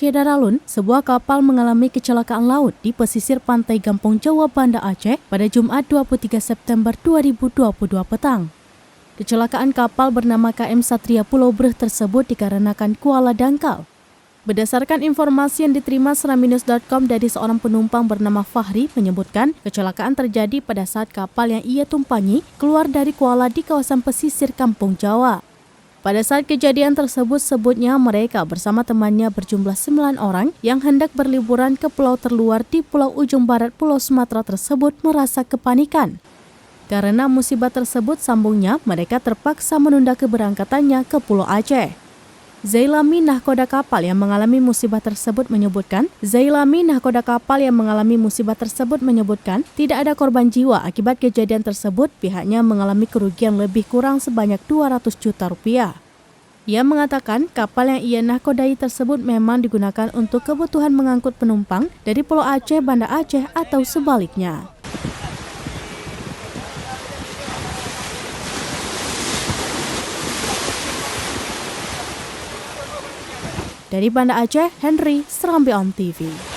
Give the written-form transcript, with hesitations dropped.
Aceh Daralun, sebuah kapal mengalami kecelakaan laut di pesisir pantai Gampong Jawa, Banda Aceh pada Jumat 23 September 2022 petang. Kecelakaan kapal bernama KM Satria Pulau Breh tersebut dikarenakan kuala dangkal. Berdasarkan informasi yang diterima seraminus.com dari seorang penumpang bernama Fahri menyebutkan kecelakaan terjadi pada saat kapal yang ia tumpangi keluar dari kuala di kawasan pesisir Kampung Jawa. Pada saat kejadian tersebut sebutnya mereka bersama temannya berjumlah 9 orang yang hendak berliburan ke pulau terluar di pulau ujung barat Pulau Sumatera tersebut merasa kepanikan. Karena musibah tersebut sambungnya mereka terpaksa menunda keberangkatannya ke Pulau Aceh. Zailami nahkoda kapal yang mengalami musibah tersebut menyebutkan tidak ada korban jiwa akibat kejadian tersebut. Pihaknya mengalami kerugian lebih kurang sebanyak 200 juta rupiah. Ia mengatakan kapal yang ia nahkodai tersebut memang digunakan untuk kebutuhan mengangkut penumpang dari Pulau Aceh, Banda Aceh atau sebaliknya. Dari Banda Aceh, Henry, Serambi On TV.